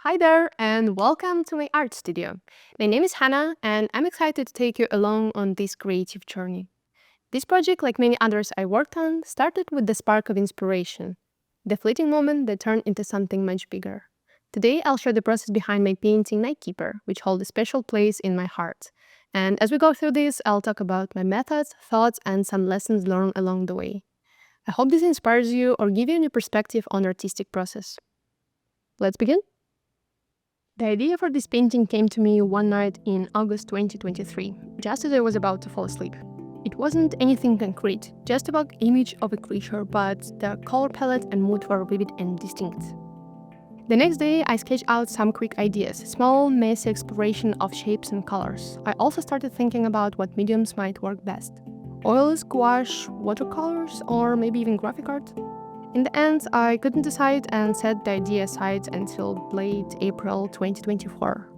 Hi there, and welcome to my art studio. My name is Hannah, and I'm excited to take you along on this creative journey. This project, like many others I worked on, started with the spark of inspiration, the fleeting moment that turned into something much bigger. Today, I'll share the process behind my painting Nightkeeper, which holds a special place in my heart. And as we go through this, I'll talk about my methods, thoughts, and some lessons learned along the way. I hope this inspires you or gives you a new perspective on the artistic process. Let's begin. The idea for this painting came to me one night in August 2023, just as I was about to fall asleep. It wasn't anything concrete, just about image of a creature, but the color palette and mood were vivid and distinct. The next day, I sketched out some quick ideas, small, messy exploration of shapes and colors. I also started thinking about what mediums might work best. Oils, gouache, watercolors, or maybe even graphic art. In the end, I couldn't decide and set the idea aside until late April 2024.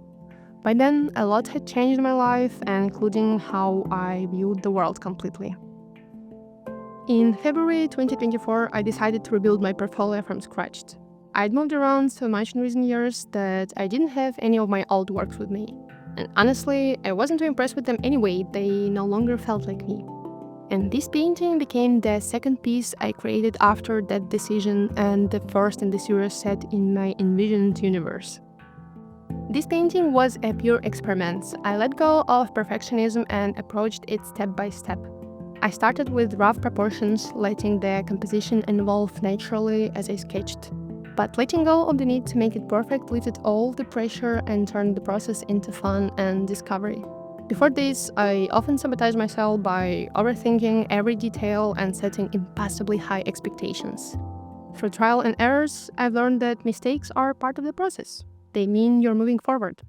By then, a lot had changed in my life, including how I viewed the world completely. In February 2024, I decided to rebuild my portfolio from scratch. I'd moved around so much in recent years that I didn't have any of my old works with me. And honestly, I wasn't too impressed with them anyway, they no longer felt like me. And this painting became the second piece I created after that decision and the first in the series set in my envisioned universe. This painting was a pure experiment. I let go of perfectionism and approached it step by step. I started with rough proportions, letting the composition evolve naturally as I sketched. But letting go of the need to make it perfect lifted all the pressure and turned the process into fun and discovery. Before this, I often sabotaged myself by overthinking every detail and setting impossibly high expectations. Through trial and errors, I've learned that mistakes are part of the process. They mean you're moving forward.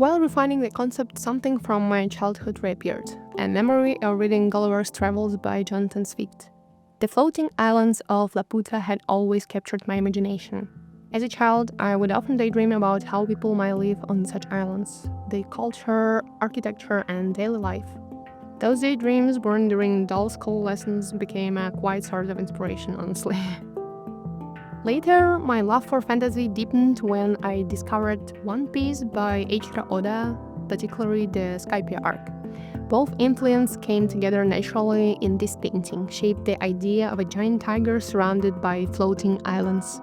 While refining the concept, something from my childhood reappeared, a memory of reading Gulliver's Travels by Jonathan Swift. The floating islands of Laputa had always captured my imagination. As a child, I would often daydream about how people might live on such islands, their culture, architecture, and daily life. Those daydreams born during dull school lessons became a quiet source of inspiration, honestly. Later, my love for fantasy deepened when I discovered One Piece by Eiichiro Oda. particularly the Skypia arc. Both influences came together naturally in this painting, shaped the idea of a giant tiger surrounded by floating islands.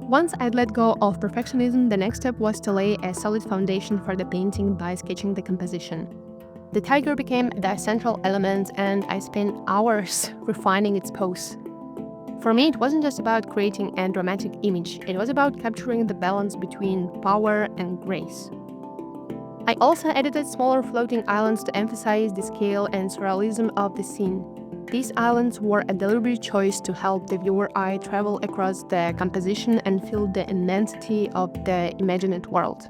Once I'd let go of perfectionism, the next step was to lay a solid foundation for the painting by sketching the composition. The tiger became the central element, and I spent hours refining its pose. For me, it wasn't just about creating a dramatic image, it was about capturing the balance between power and grace. I also edited smaller floating islands to emphasize the scale and surrealism of the scene. These islands were a deliberate choice to help the viewer eye travel across the composition and feel the immensity of the imagined world.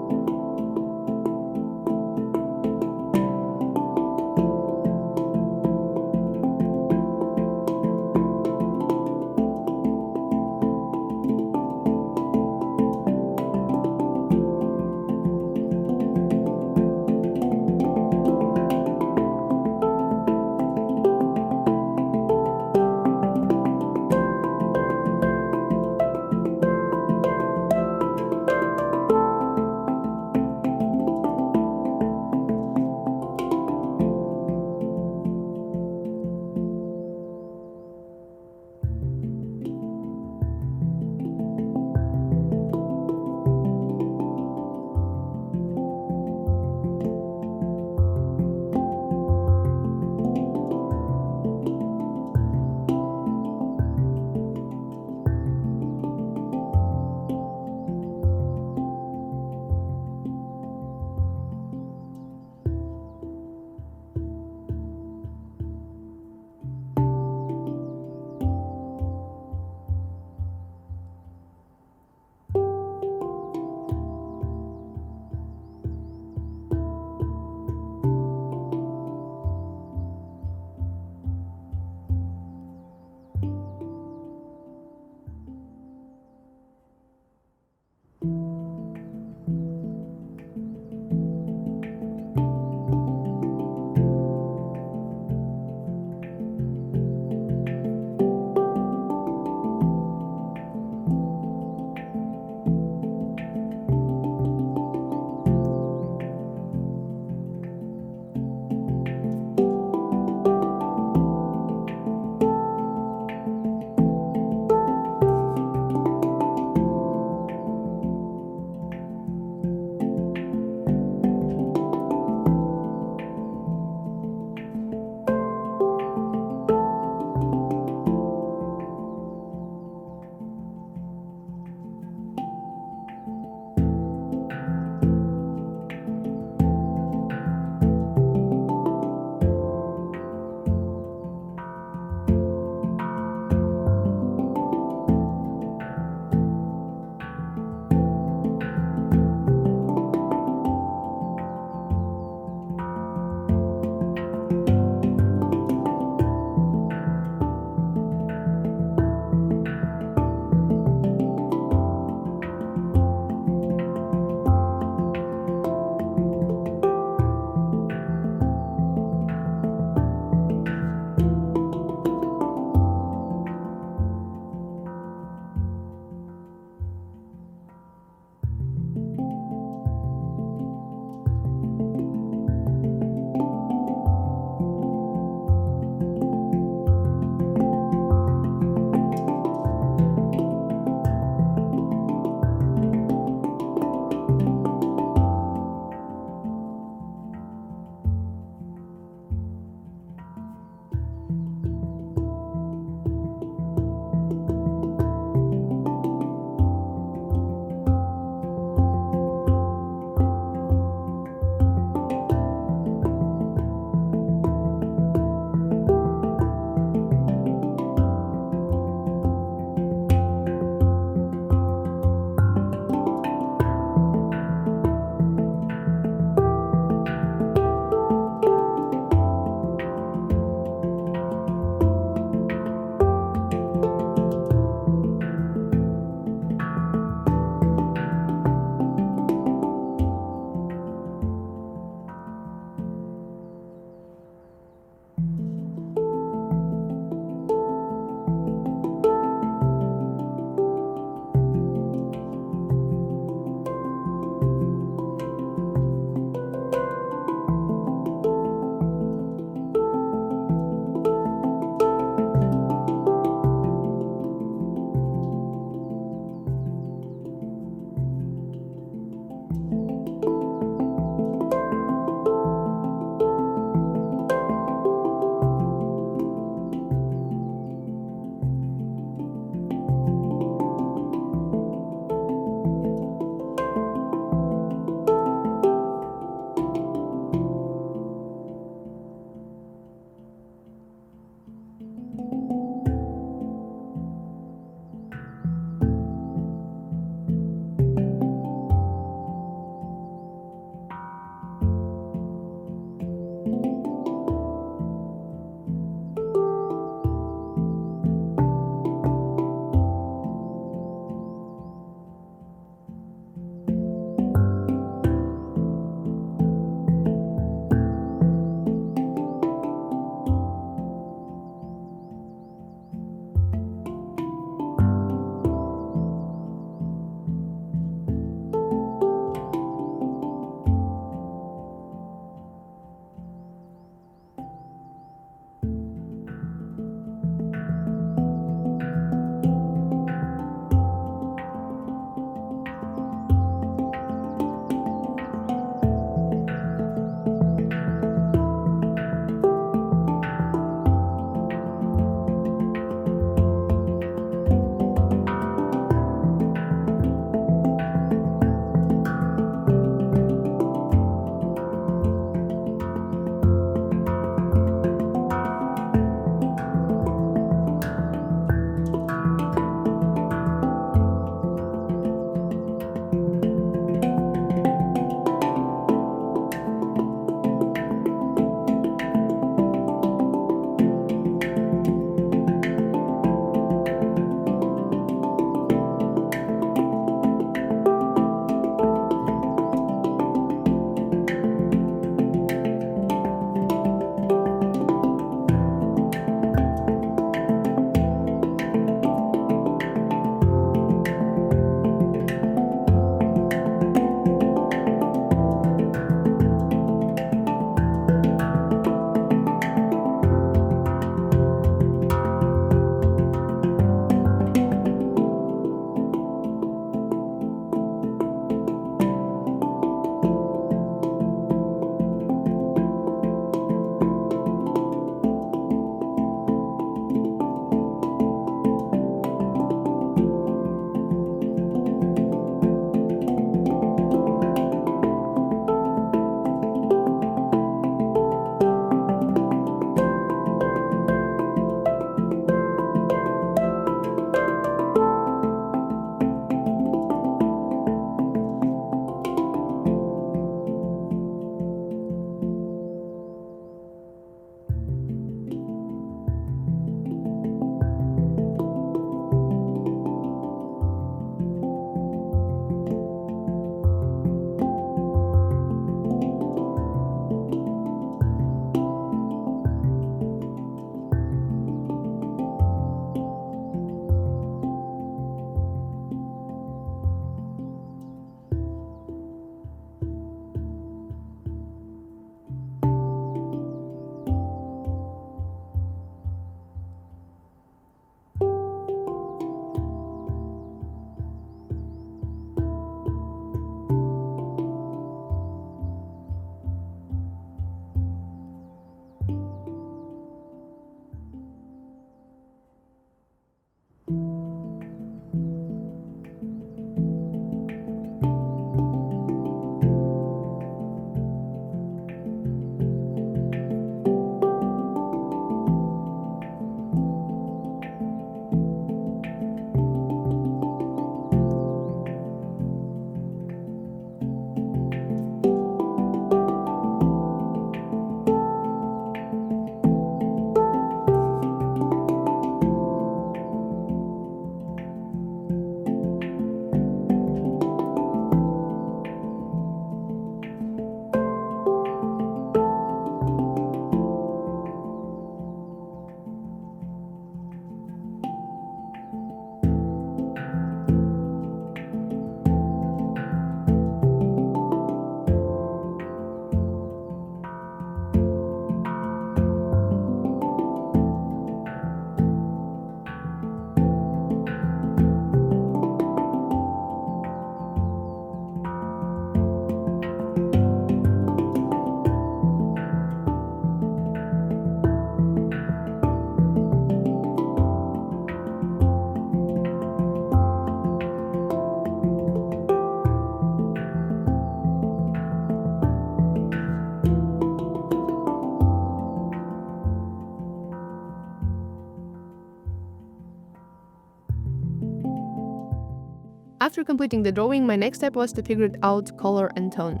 After completing the drawing, my next step was to figure out color and tone.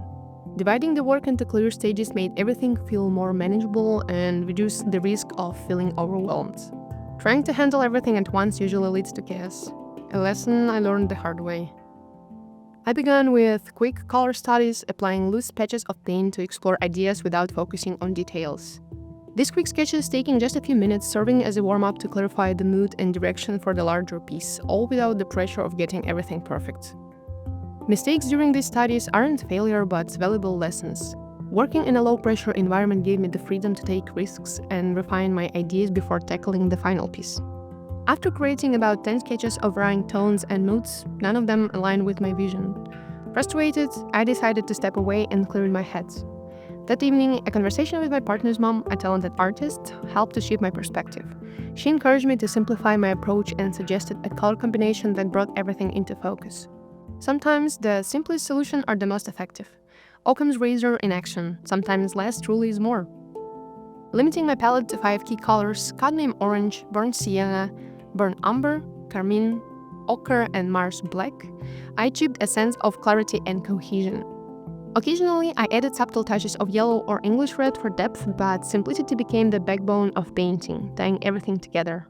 Dividing the work into clear stages made everything feel more manageable and reduced the risk of feeling overwhelmed. Trying to handle everything at once usually leads to chaos, a lesson I learned the hard way. I began with quick color studies, applying loose patches of paint to explore ideas without focusing on details. These quick sketches taking just a few minutes, serving as a warm-up to clarify the mood and direction for the larger piece, all without the pressure of getting everything perfect. Mistakes during these studies aren't failure but valuable lessons. Working in a low-pressure environment gave me the freedom to take risks and refine my ideas before tackling the final piece. After creating about 10 sketches of varying tones and moods, none of them aligned with my vision. Frustrated, I decided to step away and clear my head. That evening, a conversation with my partner's mom, a talented artist, helped to shift my perspective. She encouraged me to simplify my approach and suggested a color combination that brought everything into focus. Sometimes the simplest solutions are the most effective. Occam's razor in action, sometimes less truly is more. Limiting my palette to 5 key colors: cadmium orange, burnt sienna, burnt umber, carmine, ochre, and Mars black, I achieved a sense of clarity and cohesion. Occasionally, I added subtle touches of yellow or English red for depth, but simplicity became the backbone of painting, tying everything together.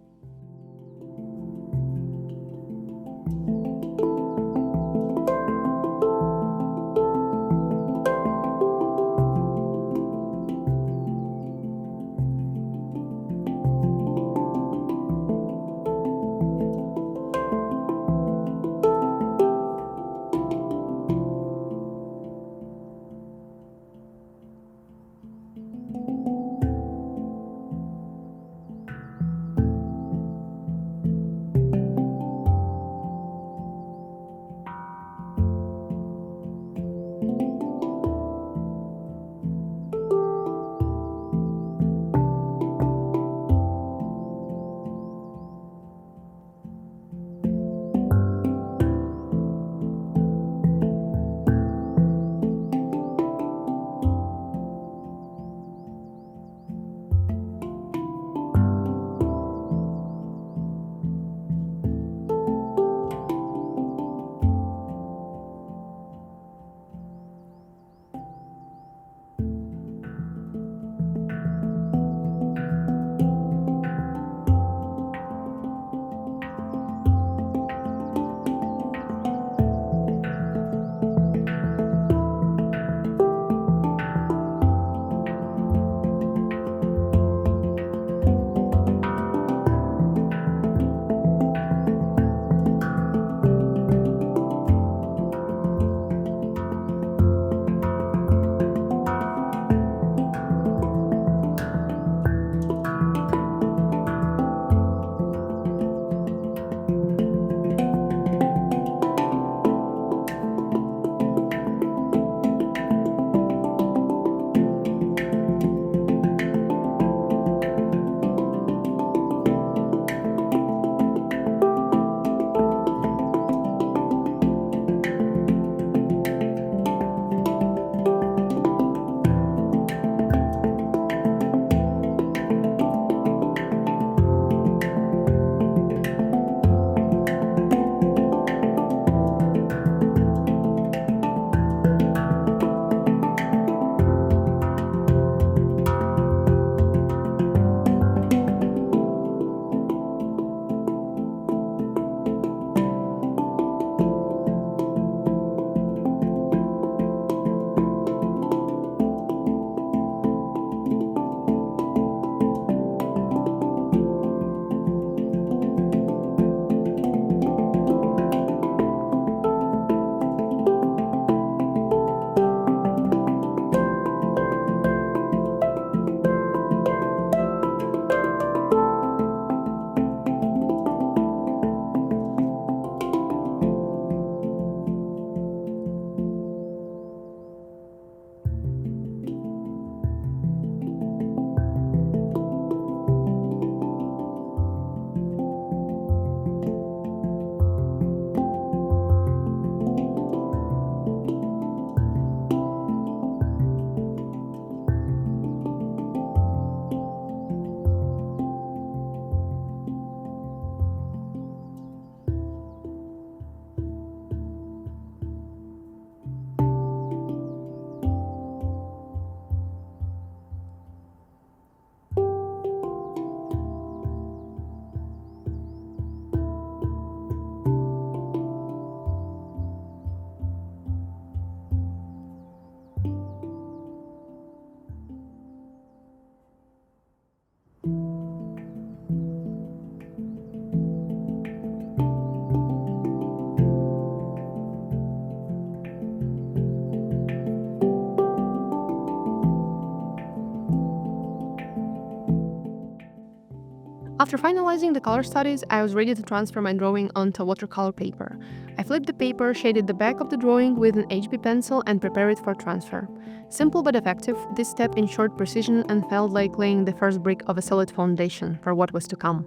After finalizing the color studies, I was ready to transfer my drawing onto watercolor paper. I flipped the paper, shaded the back of the drawing with an HB pencil, and prepared it for transfer. Simple but effective, this step ensured precision and felt like laying the first brick of a solid foundation for what was to come.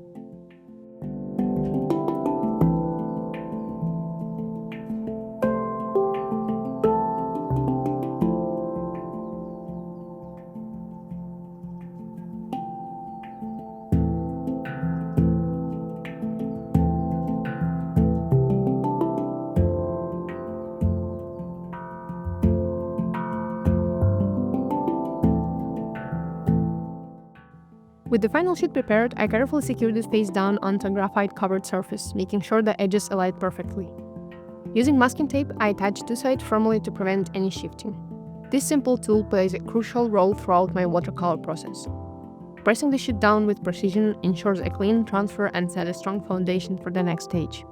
With the final sheet prepared, I carefully secured it face down onto a graphite-covered surface, making sure the edges aligned perfectly. Using masking tape, I attached two sides firmly to prevent any shifting. This simple tool plays a crucial role throughout my watercolor process. Pressing the sheet down with precision ensures a clean transfer and set a strong foundation for the next stage.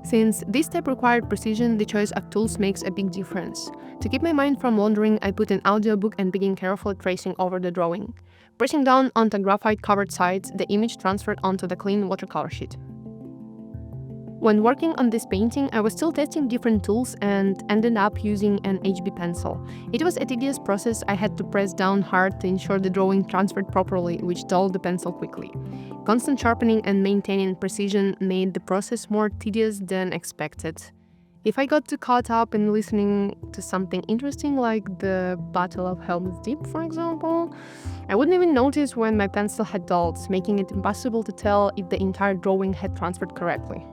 Since this step required precision, the choice of tools makes a big difference. To keep my mind from wandering, I put an audiobook and began carefully tracing over the drawing. Pressing down onto graphite-covered sides, the image transferred onto the clean watercolor sheet. When working on this painting, I was still testing different tools and ended up using an HB pencil. It was a tedious process. I had to press down hard to ensure the drawing transferred properly, which dulled the pencil quickly. Constant sharpening and maintaining precision made the process more tedious than expected. If I got too caught up in listening to something interesting like the Battle of Helm's Deep, for example, I wouldn't even notice when my pencil had dulled, making it impossible to tell if the entire drawing had transferred correctly.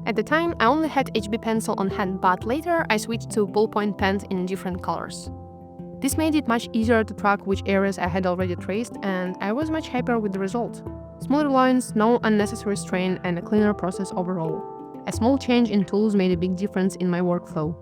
At the time, I only had HB pencil on hand, but later I switched to ballpoint pens in different colors. This made it much easier to track which areas I had already traced, and I was much happier with the result. Smaller lines, no unnecessary strain, and a cleaner process overall. A small change in tools made a big difference in my workflow.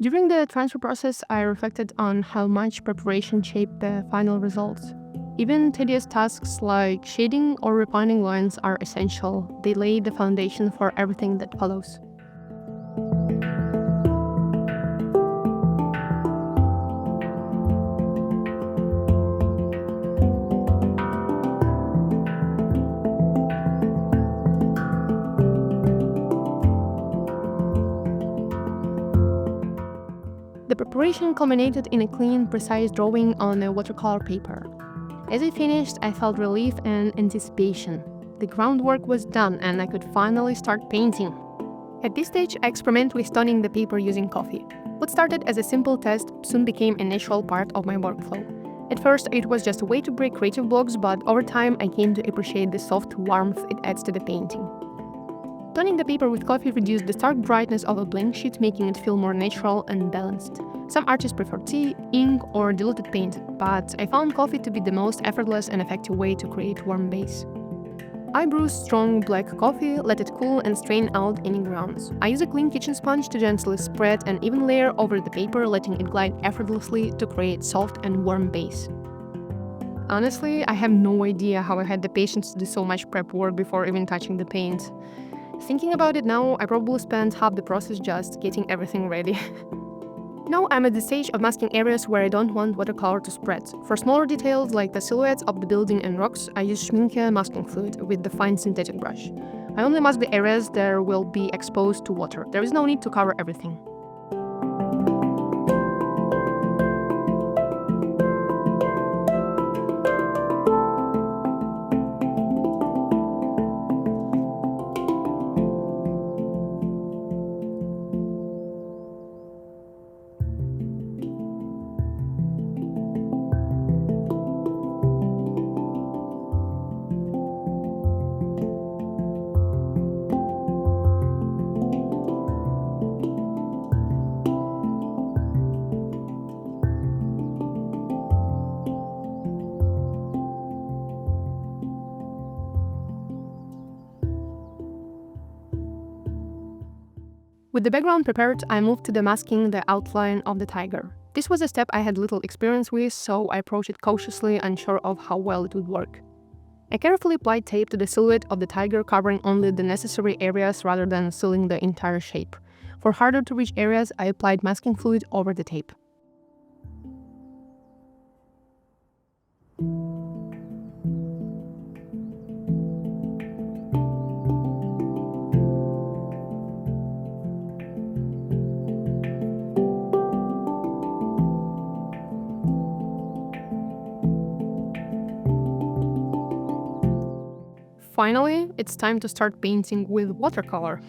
During the transfer process, I reflected on how much preparation shaped the final results. Even tedious tasks like shading or refining lines are essential. They lay the foundation for everything that follows. The preparation culminated in a clean, precise drawing on a watercolor paper. As I finished, I felt relief and anticipation. The groundwork was done and I could finally start painting. At this stage, I experimented with toning the paper using coffee. What started as a simple test soon became a natural part of my workflow. At first, it was just a way to break creative blocks, but over time, I came to appreciate the soft warmth it adds to the painting. Toning the paper with coffee reduced the stark brightness of a blank sheet, making it feel more natural and balanced. Some artists prefer tea, ink, or diluted paint, but I found coffee to be the most effortless and effective way to create warm base. I brew strong black coffee, let it cool, and strain out any grounds. I use a clean kitchen sponge to gently spread an even layer over the paper, letting it glide effortlessly to create soft and warm base. Honestly, I have no idea how I had the patience to do so much prep work before even touching the paint. Thinking about it now, I probably spent half the process just getting everything ready. Now I'm at the stage of masking areas where I don't want watercolor to spread. For smaller details like the silhouettes of the building and rocks, I use Schminke masking fluid with the fine synthetic brush. I only mask the areas that will be exposed to water. There is no need to cover everything. With the background prepared, I moved to the masking the outline of the tiger. This was a step I had little experience with, so I approached it cautiously, unsure of how well it would work. I carefully applied tape to the silhouette of the tiger, covering only the necessary areas rather than sealing the entire shape. For harder to reach areas, I applied masking fluid over the tape. Finally, it's time to start painting with watercolor.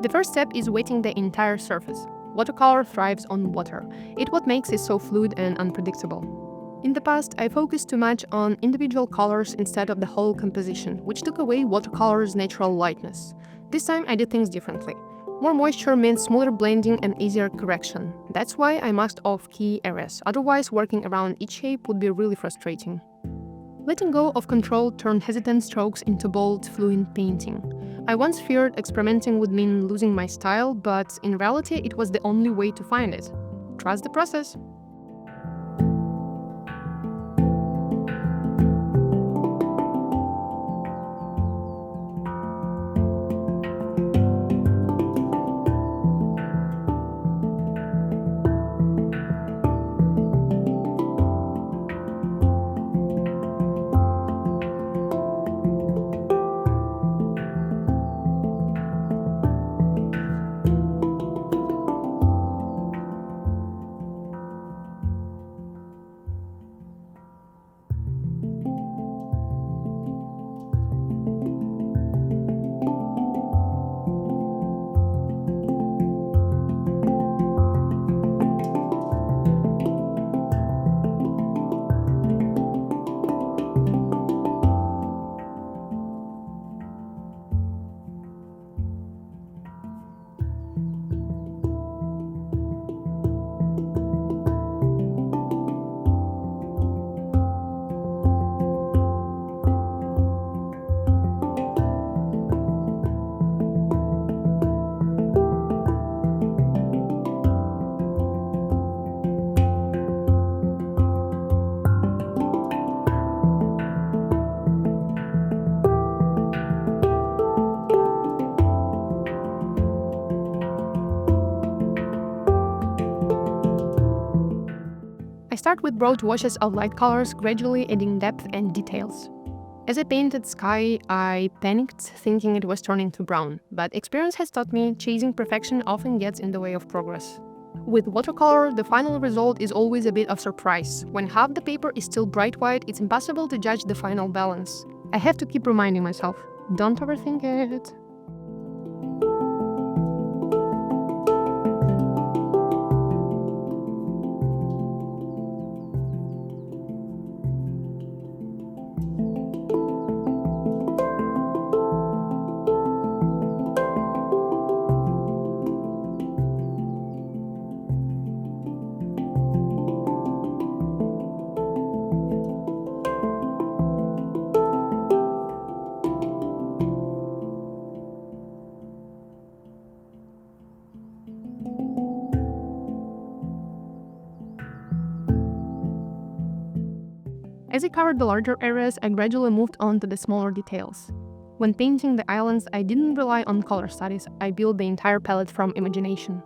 The first step is wetting the entire surface. Watercolor thrives on water. It's what makes it so fluid and unpredictable. In the past, I focused too much on individual colors instead of the whole composition, which took away watercolor's natural lightness. This time I did things differently. More moisture meant smoother blending and easier correction. That's why I masked off key areas, otherwise working around each shape would be really frustrating. Letting go of control turned hesitant strokes into bold, fluent painting. I once feared experimenting would mean losing my style, but in reality it was the only way to find it. Trust the process. I start with broad washes of light colors, gradually adding depth and details. As I painted sky, I panicked, thinking it was turning to brown, but experience has taught me chasing perfection often gets in the way of progress. With watercolor, the final result is always a bit of surprise. When half the paper is still bright white, it's impossible to judge the final balance. I have to keep reminding myself, don't overthink it. As I covered the larger areas, I gradually moved on to the smaller details. When painting the islands, I didn't rely on color studies, I built the entire palette from imagination.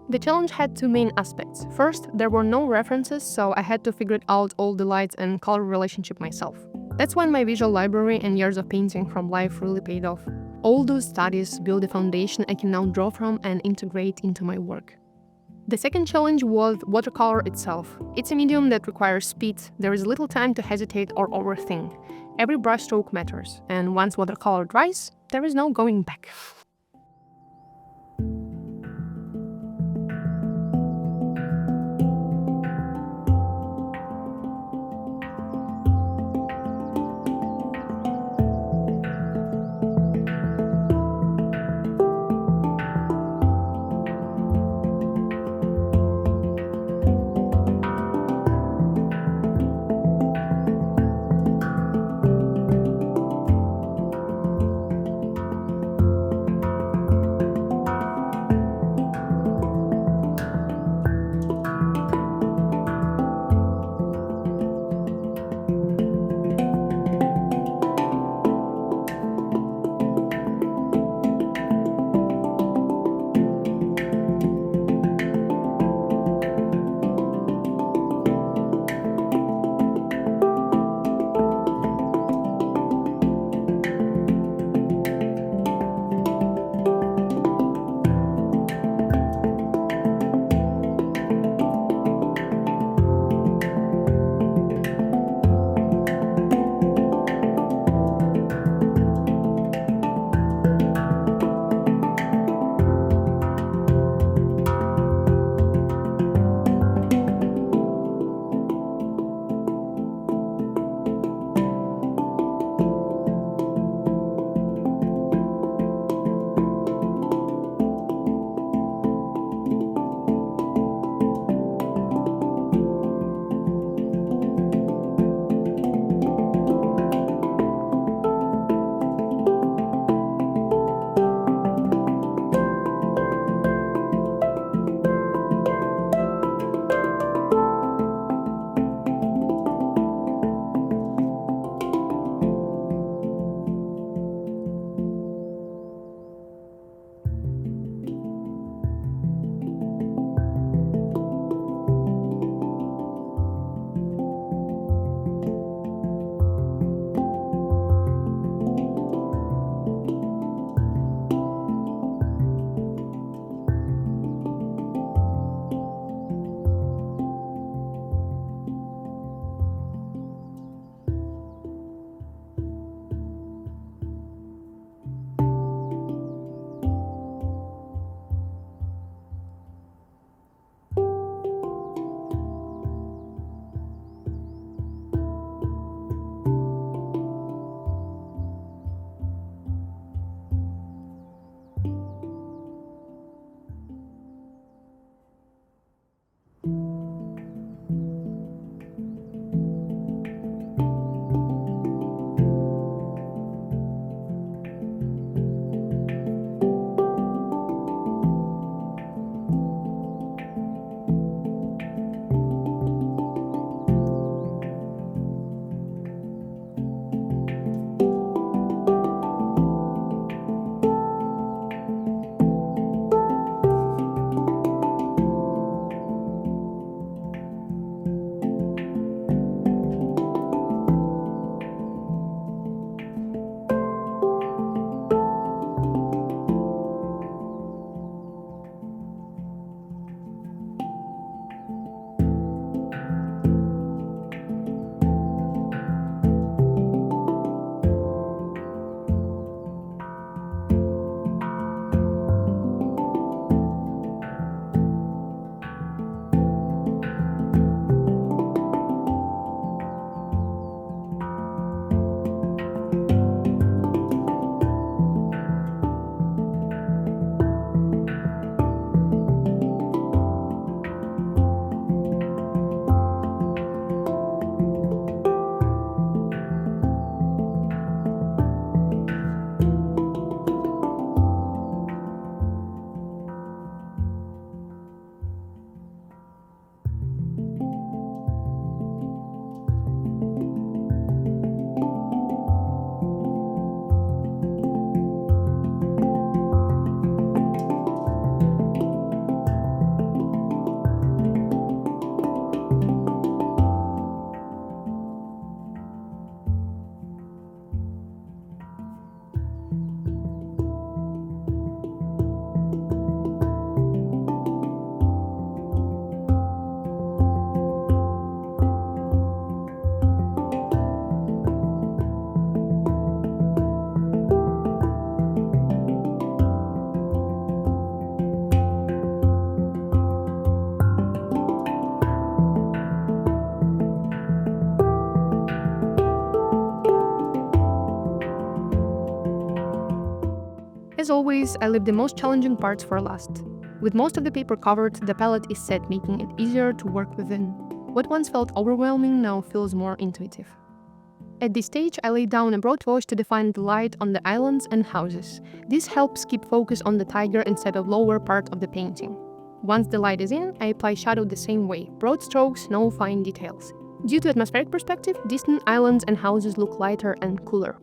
The challenge had two main aspects. First, there were no references, so I had to figure out all the lights and color relationship myself. That's when my visual library and years of painting from life really paid off. All those studies build a foundation I can now draw from and integrate into my work. The second challenge was watercolor itself. It's a medium that requires speed, there is little time to hesitate or overthink. Every brushstroke matters, and once watercolor dries, there is no going back. As always, I leave the most challenging parts for last. With most of the paper covered, the palette is set, making it easier to work within. What once felt overwhelming now feels more intuitive. At this stage, I lay down a broad wash to define the light on the islands and houses. This helps keep focus on the tiger instead of lower part of the painting. Once the light is in, I apply shadow the same way, broad strokes, no fine details. Due to atmospheric perspective, distant islands and houses look lighter and cooler.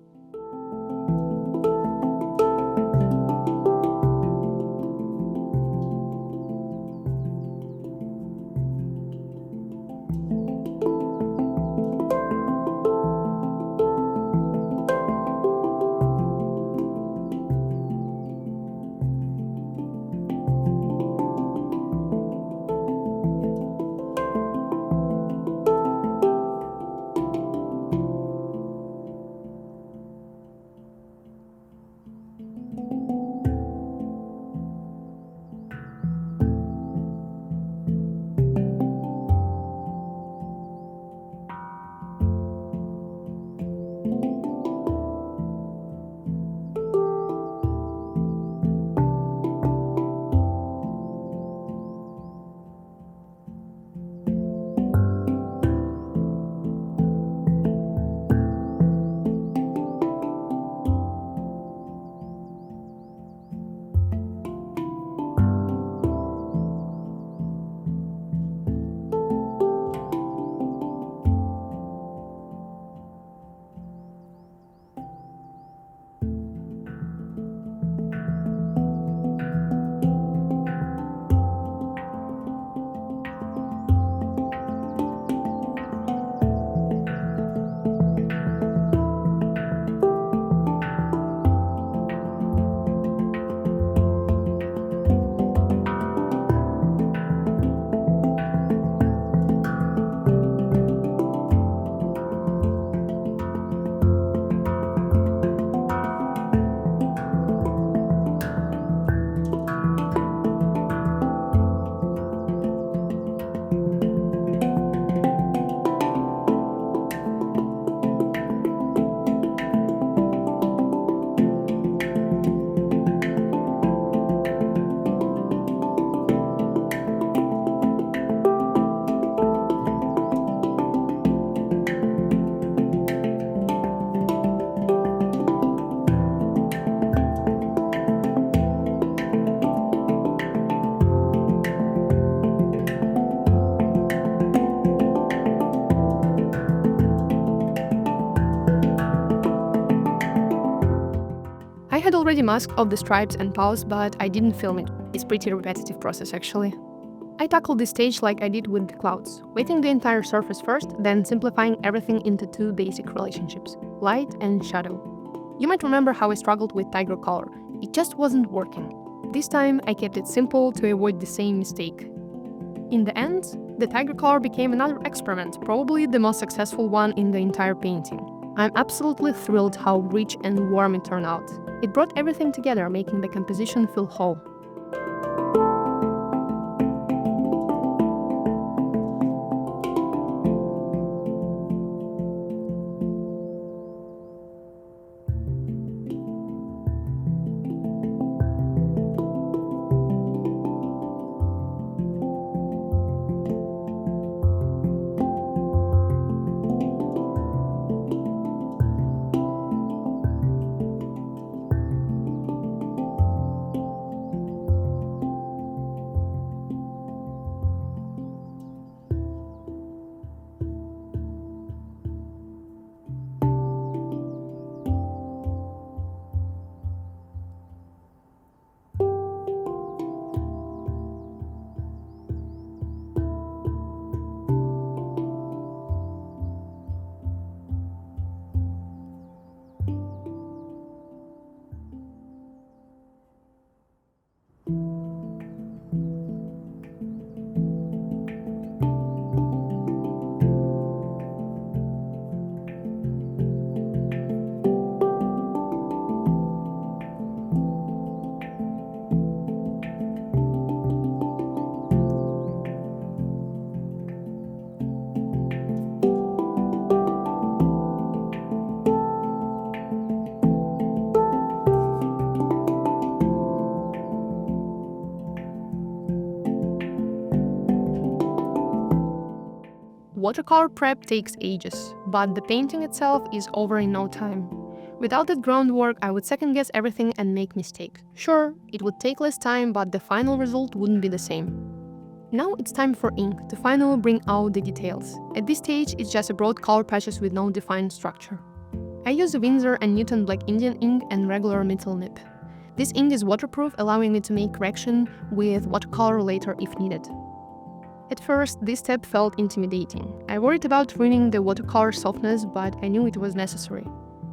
I had already masked all the stripes and paws, but I didn't film it. It's pretty repetitive process actually. I tackled this stage like I did with the clouds, weighting the entire surface first, then simplifying everything into two basic relationships, light and shadow. You might remember how I struggled with tiger color. It just wasn't working. This time I kept it simple to avoid the same mistake. In the end, the tiger color became another experiment, probably the most successful one in the entire painting. I'm absolutely thrilled how rich and warm it turned out. It brought everything together, making the composition feel whole. watercolor prep takes ages, but the painting itself is over in no time. Without that groundwork, I would second guess everything and make mistakes. Sure, it would take less time, but the final result wouldn't be the same. Now it's time for ink to finally bring out the details. At this stage, it's just a broad color patches with no defined structure. I use Winsor and Newton Black Indian ink and regular metal nib. This ink is waterproof, allowing me to make correction with watercolor later if needed. At first, this step felt intimidating. I worried about ruining the watercolor softness, but I knew it was necessary.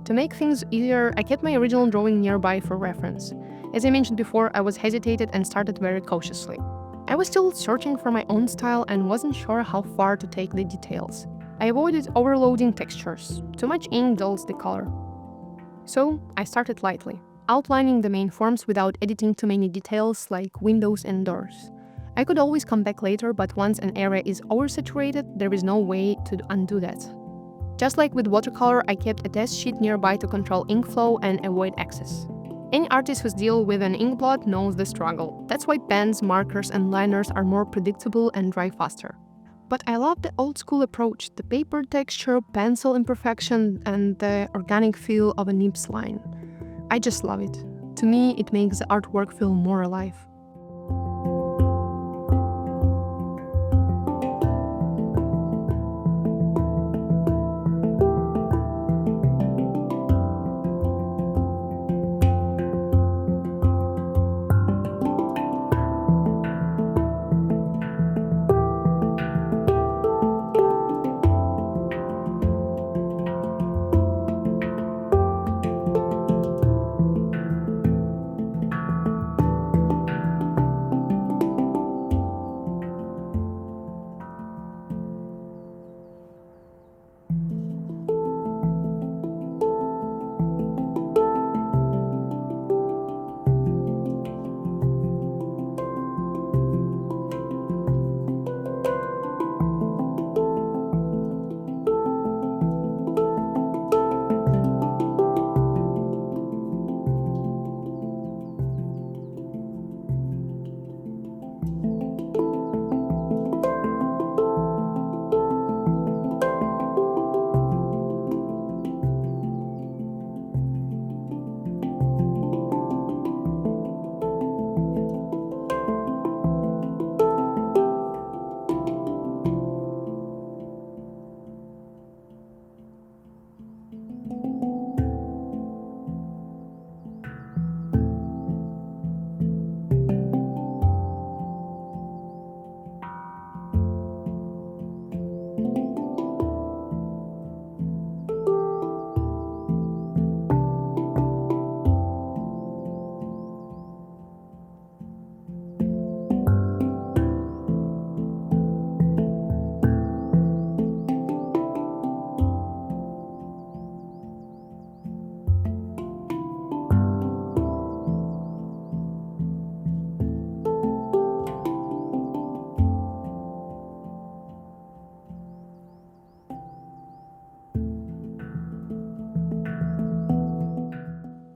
To make things easier, I kept my original drawing nearby for reference. As I mentioned before, I was hesitated and started very cautiously. I was still searching for my own style and wasn't sure how far to take the details. I avoided overloading textures. Too much ink dulls the color. So, I started lightly, outlining the main forms without editing too many details like windows and doors. I could always come back later, but once an area is oversaturated, there is no way to undo that. Just like with watercolor, I kept a test sheet nearby to control ink flow and avoid excess. Any artist who's dealt with an ink blot knows the struggle. That's why pens, markers, and liners are more predictable and dry faster. But I love the old school approach, the paper texture, pencil imperfection, and the organic feel of a nib's line. I just love it. To me, it makes the artwork feel more alive.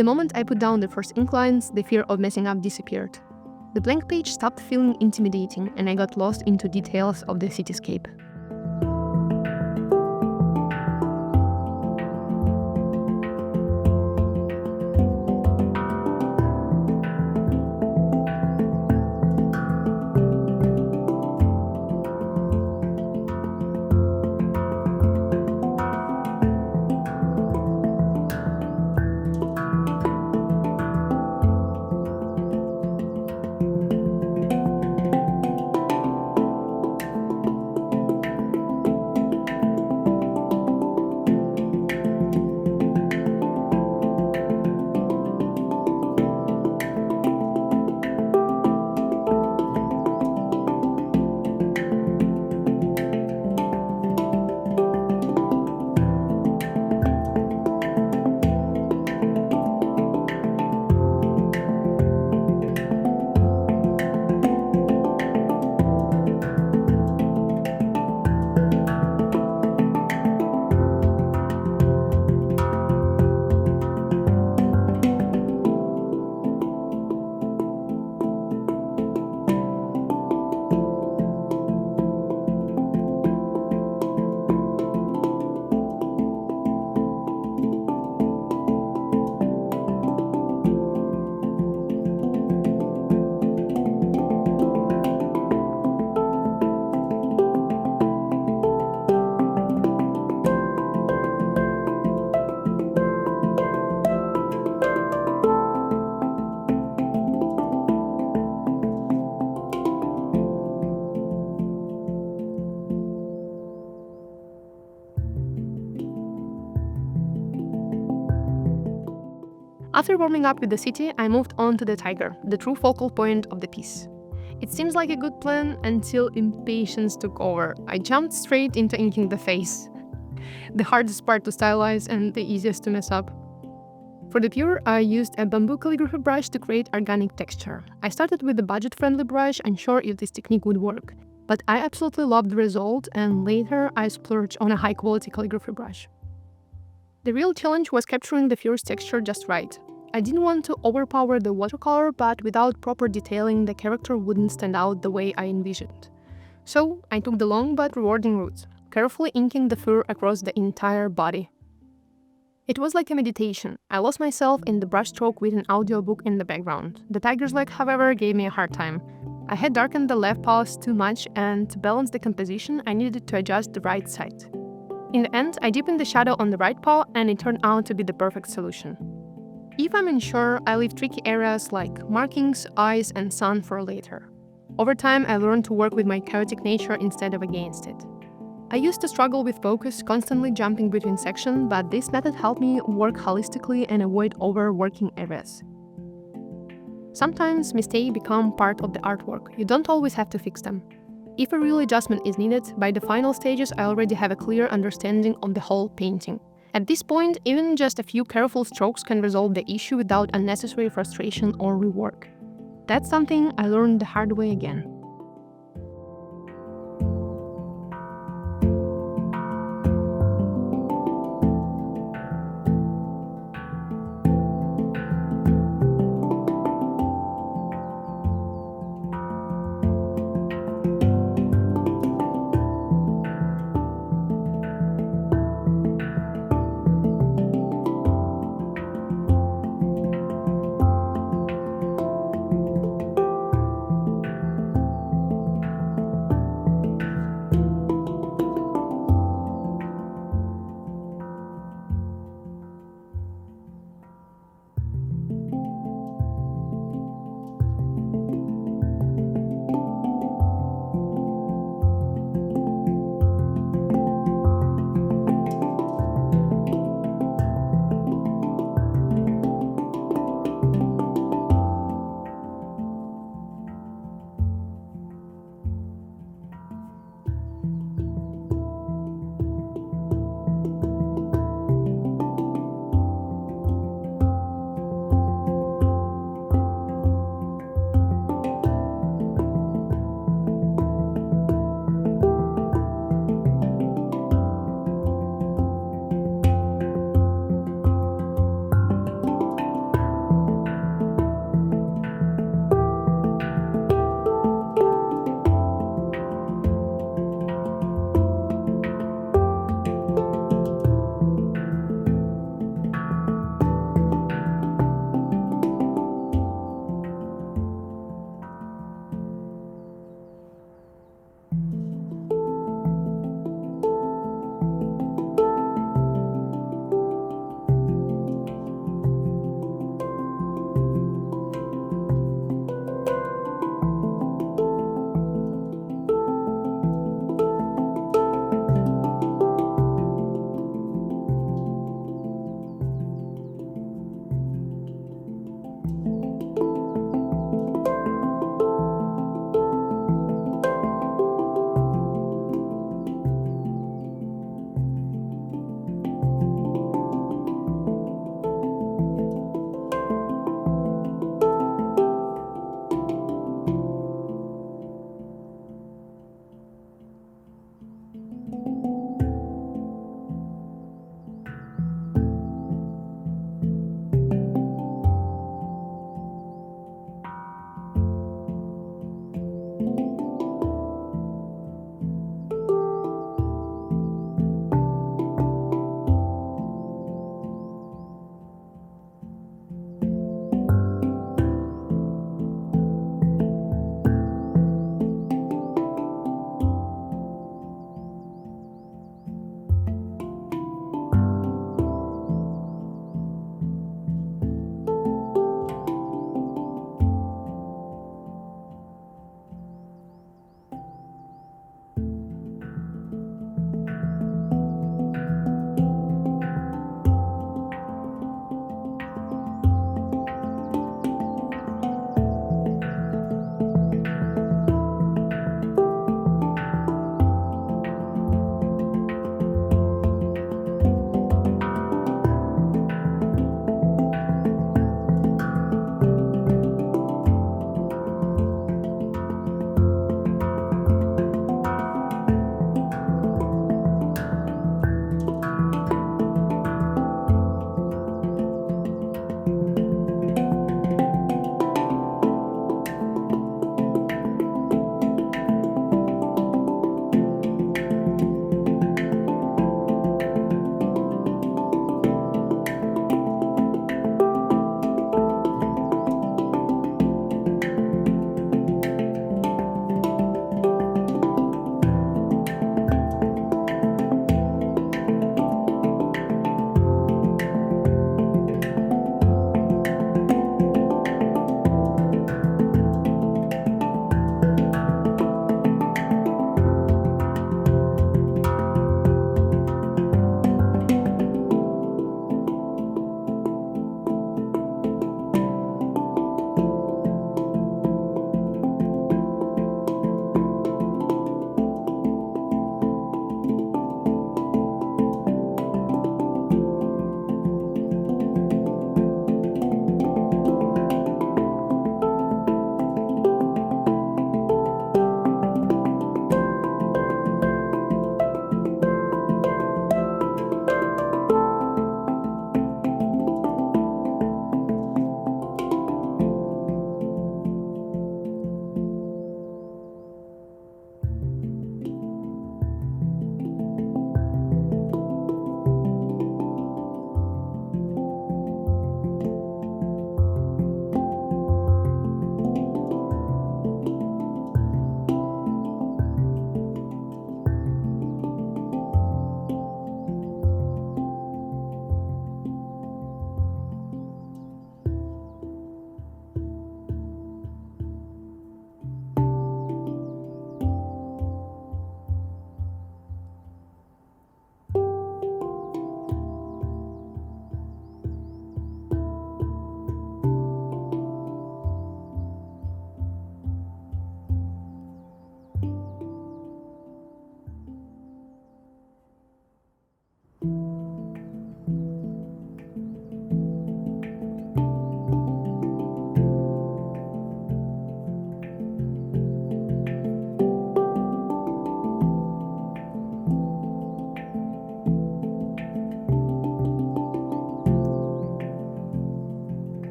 The moment I put down the first ink lines, the fear of messing up disappeared. The blank page stopped feeling intimidating, and I got lost into details of the cityscape. After warming up with the city, I moved on to the tiger, the true focal point of the piece. It seems like a good plan until impatience took over. I jumped straight into inking the face, the hardest part to stylize and the easiest to mess up. For the pure, I used a bamboo calligraphy brush to create organic texture. I started with a budget-friendly brush, unsure if this technique would work, but I absolutely loved the result, and later I splurged on a high-quality calligraphy brush. The real challenge was capturing the fierce texture just right. I didn't want to overpower the watercolor, but without proper detailing, the character wouldn't stand out the way I envisioned. So I took the long but rewarding route, carefully inking the fur across the entire body. It was like a meditation. I lost myself in the brushstroke with an audiobook in the background. The tiger's leg, however, gave me a hard time. I had darkened the left paws too much, and to balance the composition, I needed to adjust the right side. In the end, I deepened the shadow on the right paw, and it turned out to be the perfect solution. If I'm unsure, I leave tricky areas like markings, eyes, and sun for later. Over time, I learned to work with my chaotic nature instead of against it. I used to struggle with focus, constantly jumping between sections, but this method helped me work holistically and avoid overworking areas. Sometimes mistakes become part of the artwork. You don't always have to fix them. If a real adjustment is needed, by the final stages I already have a clear understanding of the whole painting. At this point, even just a few careful strokes can resolve the issue without unnecessary frustration or rework. That's something I learned the hard way again.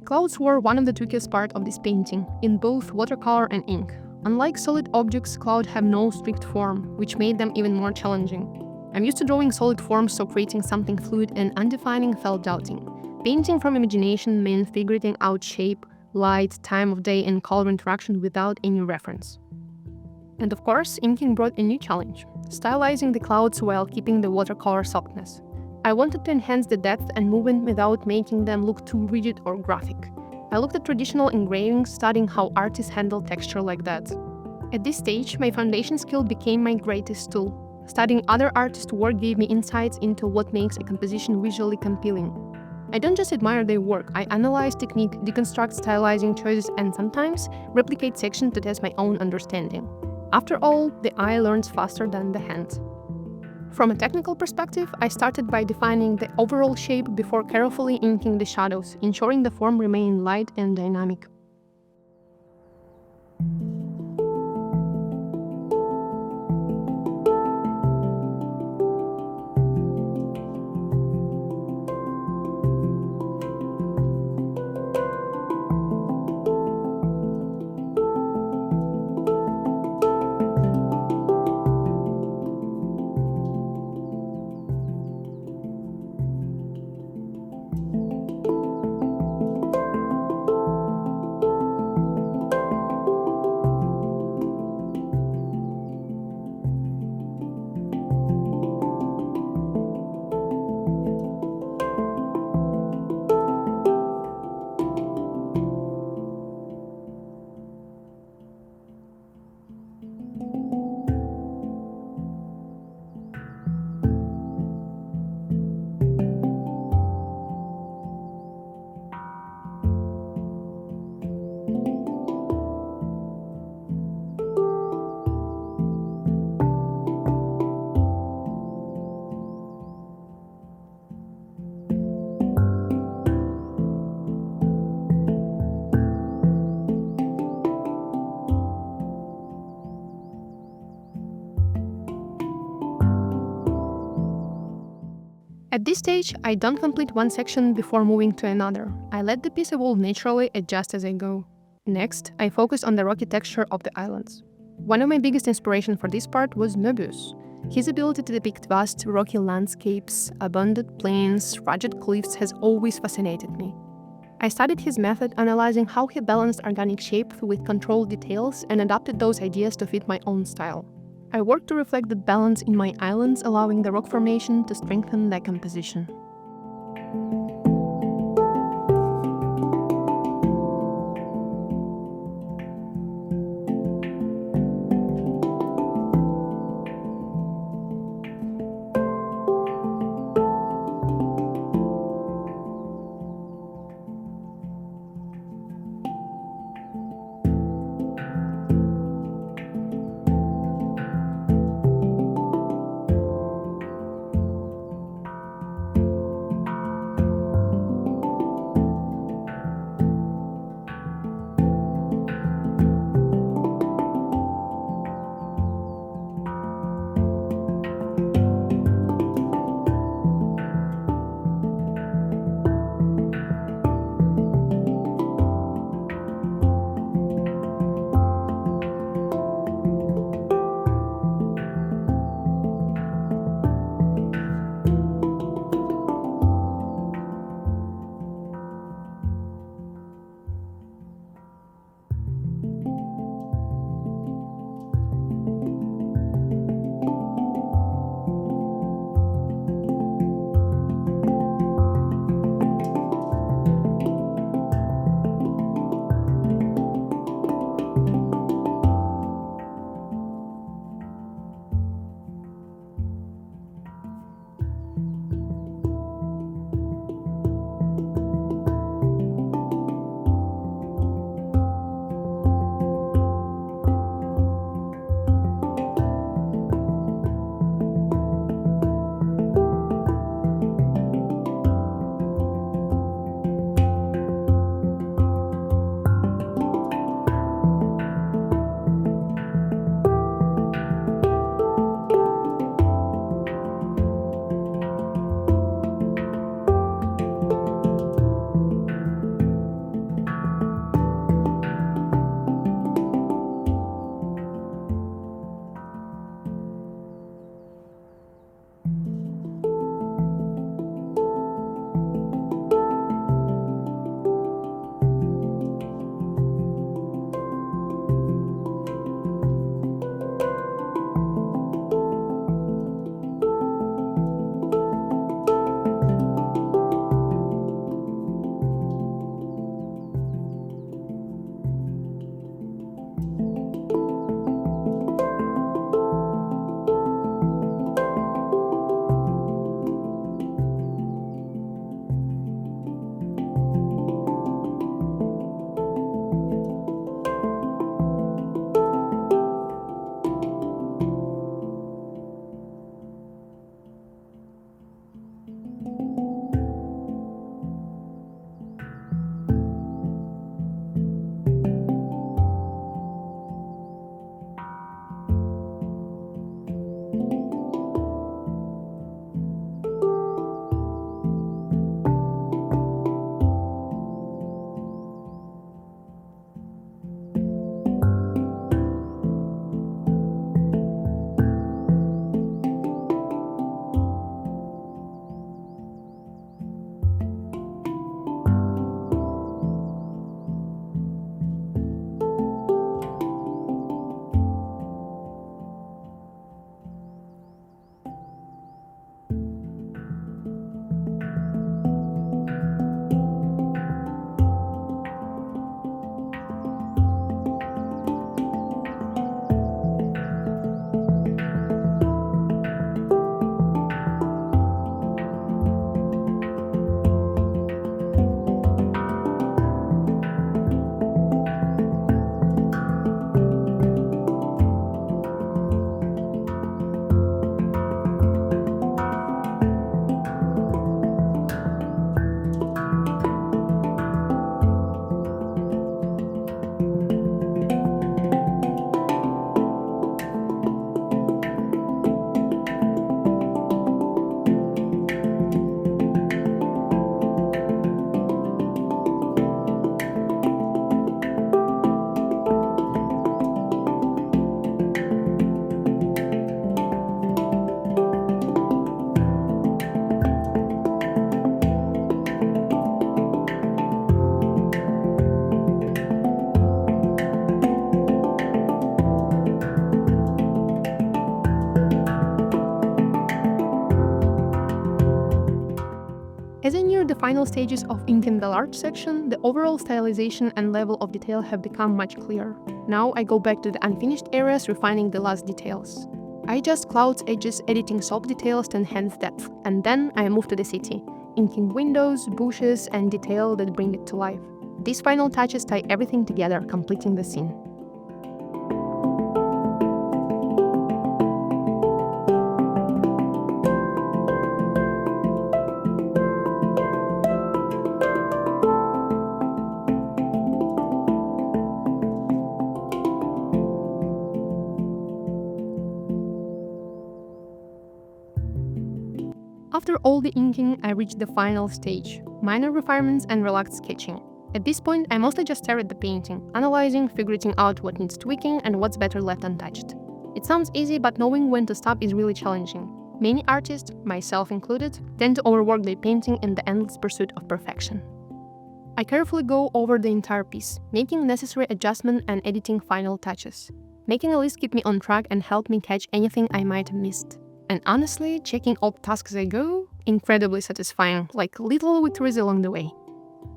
Clouds were one of the trickiest parts of this painting, in both watercolor and ink. Unlike solid objects, clouds have no strict form, which made them even more challenging. I'm used to drawing solid forms, so creating something fluid and undefining felt daunting. Painting from imagination meant figuring out shape, light, time of day, and color interaction without any reference. And of course, inking brought a new challenge, stylizing the clouds while keeping the watercolor softness. I wanted to enhance the depth and movement without making them look too rigid or graphic. I looked at traditional engravings, studying how artists handle texture like that. At this stage, my foundation skill became my greatest tool. Studying other artists' work gave me insights into what makes a composition visually compelling. I don't just admire their work, I analyze technique, deconstruct stylizing choices, and sometimes replicate sections to test my own understanding. After all, the eye learns faster than the hand. From a technical perspective, I started by defining the overall shape before carefully inking the shadows, ensuring the form remained light and dynamic. At this stage, I don't complete one section before moving to another. I let the piece evolve naturally, adjust as I go. Next, I focus on the rocky texture of the islands. One of my biggest inspirations for this part was Möbius. His ability to depict vast, rocky landscapes, abundant plains, rugged cliffs has always fascinated me. I studied his method, analyzing how he balanced organic shape with controlled details and adapted those ideas to fit my own style. I worked to reflect the balance in my islands, allowing the rock formation to strengthen their composition. After the final stages of inking the large section, the overall stylization and level of detail have become much clearer. Now I go back to the unfinished areas, refining the last details. I adjust clouds, edges, editing soft details to enhance depth, and then I move to the city, inking windows, bushes, and detail that bring it to life. These final touches tie everything together, completing the scene. After all the inking, I reach the final stage, minor refinements and relaxed sketching. At this point, I mostly just stare at the painting, analyzing, figuring out what needs tweaking and what's better left untouched. It sounds easy, but knowing when to stop is really challenging. Many artists, myself included, tend to overwork their painting in the endless pursuit of perfection. I carefully go over the entire piece, making necessary adjustments and editing final touches. Making a list keeps me on track and helps me catch anything I might have missed. And honestly, checking all tasks as I go, incredibly satisfying, like little victories along the way.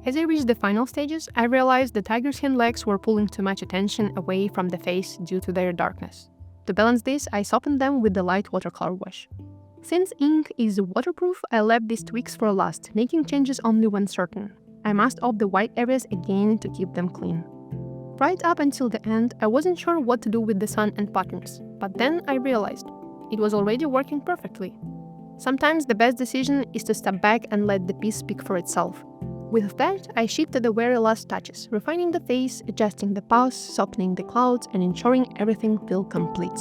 As I reach the final stages, I realized the tiger's hind legs were pulling too much attention away from the face due to their darkness. To balance this, I softened them with the light watercolor wash. Since ink is waterproof, I left these tweaks for last, making changes only when certain. I masked off the white areas again to keep them clean. Right up until the end, I wasn't sure what to do with the sun and patterns, but then I realized it was already working perfectly. Sometimes the best decision is to step back and let the piece speak for itself. With that, I shifted the very last touches, refining the face, adjusting the pose, softening the clouds, and ensuring everything feels complete.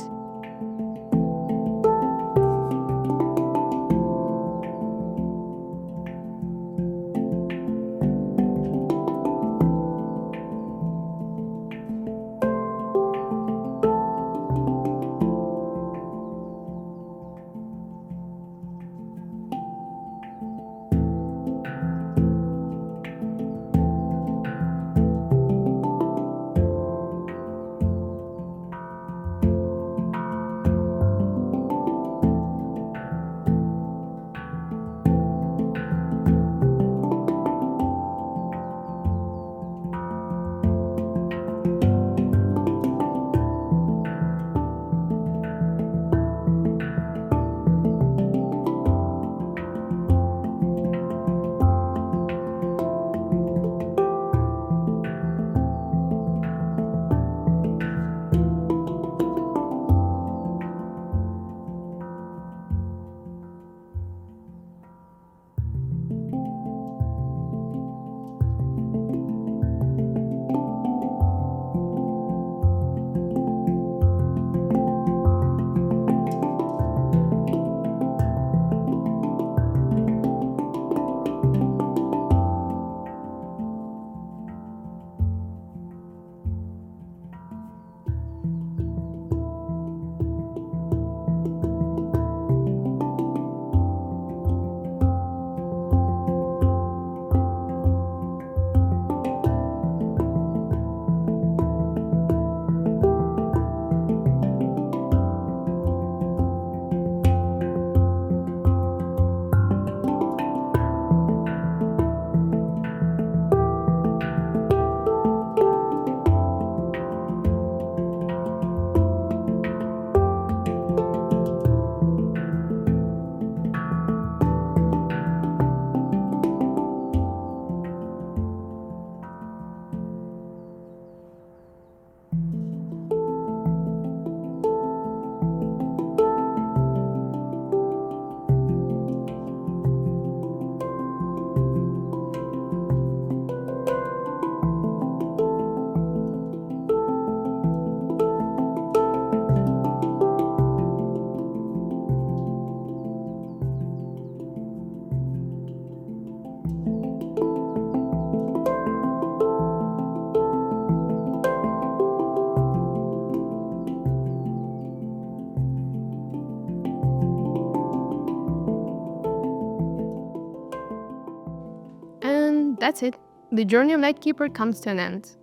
That's it. The journey of Nightkeeper comes to an end.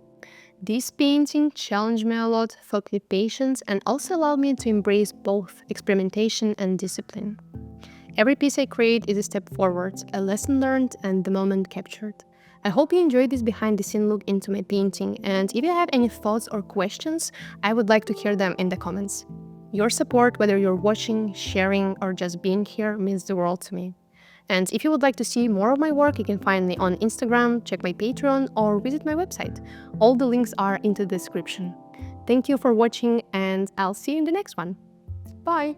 This painting challenged me a lot, taught me patience, and also allowed me to embrace both experimentation and discipline. Every piece I create is a step forward, a lesson learned, and the moment captured. I hope you enjoyed this behind-the-scene look into my painting, and if you have any thoughts or questions, I would like to hear them in the comments. Your support, whether you're watching, sharing, or just being here, means the world to me. And if you would like to see more of my work, you can find me on Instagram, check my Patreon, or visit my website. All the links are in the description. Thank you for watching, and I'll see you in the next one. Bye!